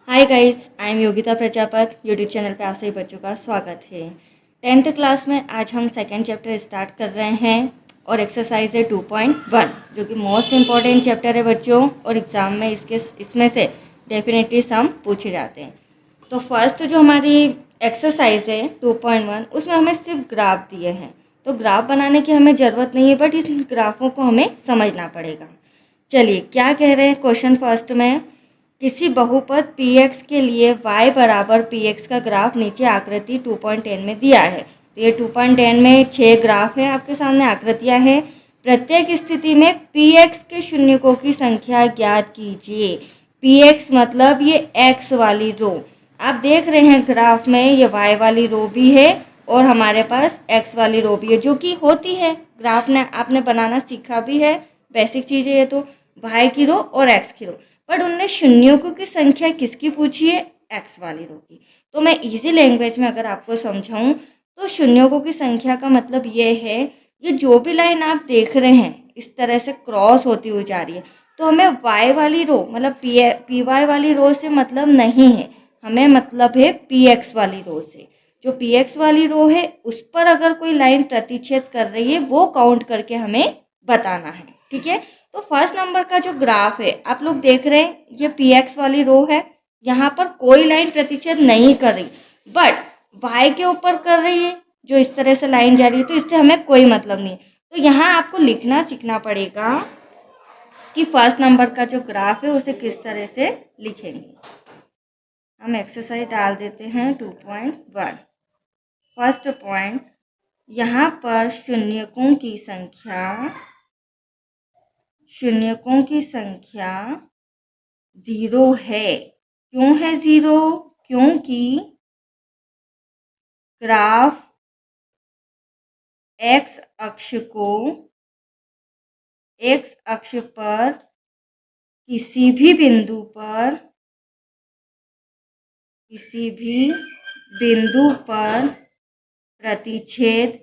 Hi guys, I am Yogita Prajapat. YouTube channel पे आप सभी बच्चों का स्वागत है। 10th क्लास में आज हम सेकेंड चैप्टर स्टार्ट कर रहे हैं और एक्सरसाइज है 2.1 जो कि मोस्ट इम्पॉर्टेंट चैप्टर है बच्चों, और एग्ज़ाम में इसमें से डेफिनेटली सम पूछे जाते हैं। तो फर्स्ट जो हमारी एक्सरसाइज है 2.1 उसमें हमें सिर्फ ग्राफ दिए हैं, तो ग्राफ बनाने की हमें ज़रूरत नहीं है, बट इस ग्राफों को हमें समझना पड़ेगा। चलिए क्या कह रहे हैं क्वेश्चन फर्स्ट में, किसी बहुपद px के लिए y बराबर px का ग्राफ नीचे आकृति 2.10 में दिया है। तो ये 2.10 में 6 ग्राफ हैं, आपके सामने आकृतियां हैं। प्रत्येक स्थिति में px के शून्यकों की संख्या ज्ञात कीजिए। px मतलब ये x वाली रो, आप देख रहे हैं ग्राफ में ये y वाली रो भी है और हमारे पास x वाली रो भी है, जो कि होती है ग्राफ ने आपने बनाना सीखा भी है, बेसिक चीज़ है ये तो, y की रो और x की रो। बट उनने शून्यों की संख्या किसकी पूछी है? एक्स वाली रो की। तो मैं इजी लैंग्वेज में अगर आपको समझाऊं तो शून्यों की संख्या का मतलब ये है, ये जो भी लाइन आप देख रहे हैं इस तरह से क्रॉस होती हुई जा रही है, तो हमें वाई वाली रो मतलब पी वाई वाली रो से मतलब नहीं है, हमें मतलब है पी एक्स वाली रो से। जो पी एक्स वाली रो है उस पर अगर कोई लाइन प्रतिच्छेद कर रही है वो काउंट करके हमें बताना है, ठीक है। तो फर्स्ट नंबर का जो ग्राफ है आप लोग देख रहे हैं, ये पी एक्स वाली रो है, यहाँ पर कोई लाइन प्रतिच्छेद नहीं कर रही, बट वाई के ऊपर कर रही है, जो इस तरह से लाइन जा रही है, तो इससे हमें कोई मतलब नहीं। तो यहाँ आपको लिखना सीखना पड़ेगा कि फर्स्ट नंबर का जो ग्राफ है उसे किस तरह से लिखेंगे। हम एक्सरसाइज डाल देते हैं 2.1। फर्स्ट पॉइंट, यहाँ पर शून्यकों की संख्या 0 है। क्यों है 0? क्योंकि ग्राफ एक्स अक्ष पर किसी भी बिंदु पर प्रतिच्छेद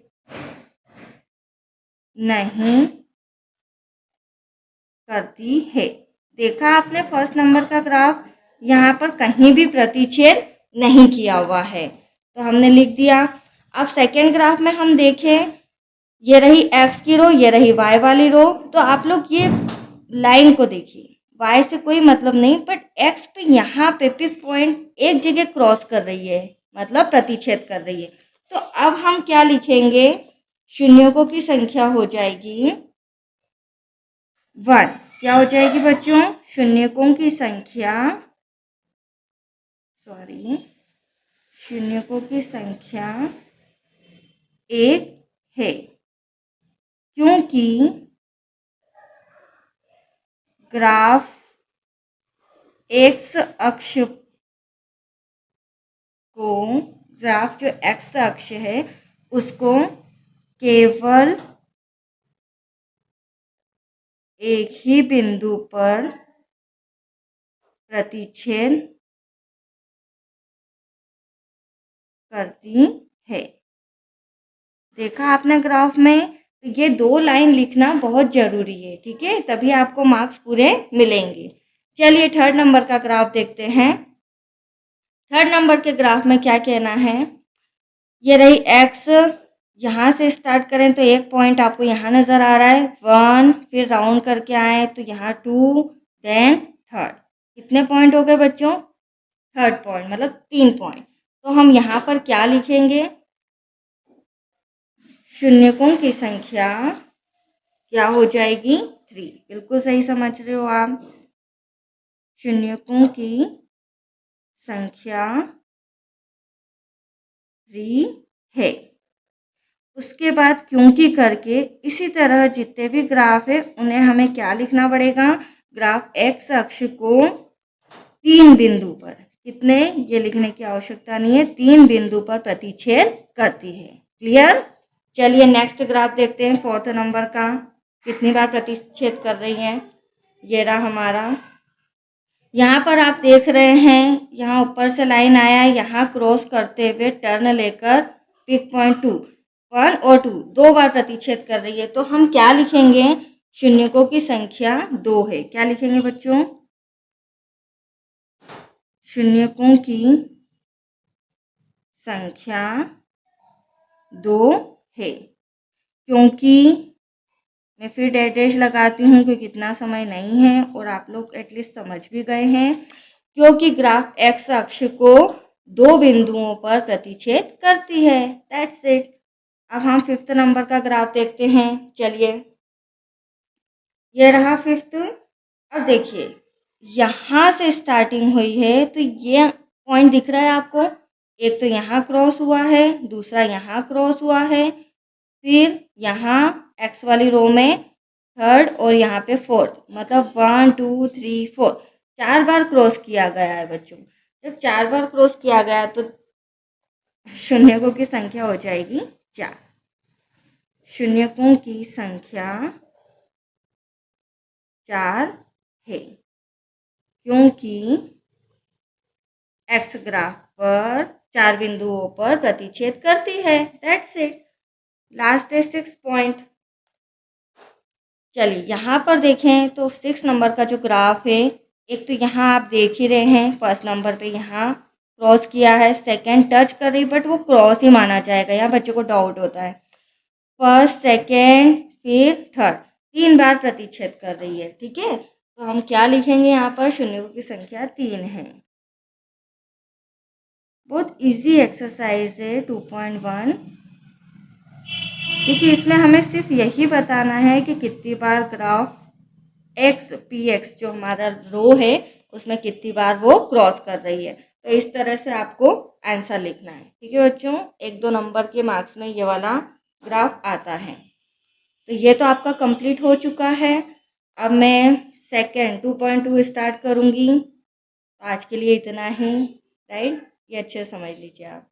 नहीं करती है। देखा आपने फर्स्ट नंबर का ग्राफ, यहाँ पर कहीं भी प्रतिच्छेद नहीं किया हुआ है, तो हमने लिख दिया। अब सेकेंड ग्राफ में हम देखें, ये रही x की रो, ये रही y वाली रो, तो आप लोग ये लाइन को देखिए, y से कोई मतलब नहीं, बट x पे यहाँ पे पिक पॉइंट एक जगह क्रॉस कर रही है, मतलब प्रतिच्छेद कर रही है। तो अब हम क्या लिखेंगे? शून्यों की संख्या हो जाएगी 1। क्या हो जाएगी बच्चों? शून्यों की संख्या 1 है, क्योंकि ग्राफ एक्स अक्ष जो एक्स अक्ष है उसको केवल एक ही बिंदु पर प्रतिच्छेद करती है। देखा आपने ग्राफ में, तो ये 2 लाइन लिखना बहुत जरूरी है, ठीक है, तभी आपको मार्क्स पूरे मिलेंगे। चलिए थर्ड नंबर का ग्राफ देखते हैं। थर्ड नंबर के ग्राफ में क्या कहना है, ये रही एक्स, यहाँ से स्टार्ट करें तो एक पॉइंट आपको यहाँ नजर आ रहा है 1, फिर राउंड करके आए तो यहाँ 2, देन थर्ड। कितने पॉइंट हो गए बच्चों? थर्ड पॉइंट, मतलब 3 पॉइंट। तो हम यहाँ पर क्या लिखेंगे? शून्यकों की संख्या क्या हो जाएगी? 3। बिल्कुल सही समझ रहे हो आप। शून्यकों की संख्या 3 है। उसके बाद क्योंकि करके इसी तरह जितने भी ग्राफ है उन्हें हमें क्या लिखना पड़ेगा? ग्राफ एक्स अक्ष को 3 बिंदु पर, कितने ये लिखने की आवश्यकता नहीं है, 3 बिंदु पर प्रतिच्छेद करती है। क्लियर? चलिए नेक्स्ट ग्राफ देखते हैं फोर्थ नंबर का, कितनी बार प्रतिच्छेद कर रही है। ये रहा हमारा, यहाँ पर आप देख रहे हैं, यहाँ ऊपर से लाइन आया है, यहाँ क्रॉस करते हुए टर्न लेकर पिक पॉइंट 1 और 2 बार प्रतिच्छेद कर रही है। तो हम क्या लिखेंगे? शून्यकों की संख्या 2 है। क्या लिखेंगे बच्चों? शून्यकों की संख्या 2 है। क्योंकि मैं फिर डैश लगाती हूँ क्योंकि इतना समय नहीं है और आप लोग एटलीस्ट समझ भी गए हैं, क्योंकि ग्राफ एक्स अक्ष को 2 बिंदुओं पर प्रतिच्छेद करती है। That's it. अब हम 5th नंबर का ग्राफ देखते हैं। चलिए, ये रहा 5th। अब देखिए, यहाँ से स्टार्टिंग हुई है तो ये पॉइंट दिख रहा है आपको, एक तो यहाँ क्रॉस हुआ है, दूसरा यहाँ क्रॉस हुआ है, फिर यहाँ एक्स वाली रो में 3rd और यहाँ पे 4th, मतलब 1 2 3 4 4 बार क्रॉस किया गया है बच्चों। जब 4 बार क्रॉस किया गया तो शून्यकों की संख्या हो जाएगी 4। शून्यकों की संख्या 4 है, क्योंकि एक्स ग्राफ पर 4 बिंदुओं पर प्रतिच्छेद करती है। That's it. लास्ट है 6 पॉइंट। चलिए, यहाँ पर देखें तो 6 नंबर का जो ग्राफ है, एक तो यहाँ आप देख ही रहे हैं, फर्स्ट नंबर पे यहाँ क्रॉस किया है, सेकंड टच कर रही, बट वो क्रॉस ही माना जाएगा। यहाँ बच्चों को डाउट होता है। फर्स्ट, सेकंड, फिर 3rd, 3 बार प्रतिच्छेद कर रही है। ठीक है, तो हम क्या लिखेंगे यहाँ पर? शून्यों की संख्या 3 है। बहुत इजी एक्सरसाइज है 2.1, क्योंकि इसमें हमें सिर्फ यही बताना है कि कितनी bar graph x P x जो हमारा रो है उसमें कितनी बार वो क्रॉस कर रही है। तो इस तरह से आपको आंसर लिखना है। ठीक है बच्चों, 1-2 नंबर के मार्क्स में ये वाला ग्राफ आता है। तो ये तो आपका कंप्लीट हो चुका है। अब मैं सेकेंड 2.2 स्टार्ट करूँगी। आज के लिए इतना ही, राइट? ये अच्छे से समझ लीजिए आप।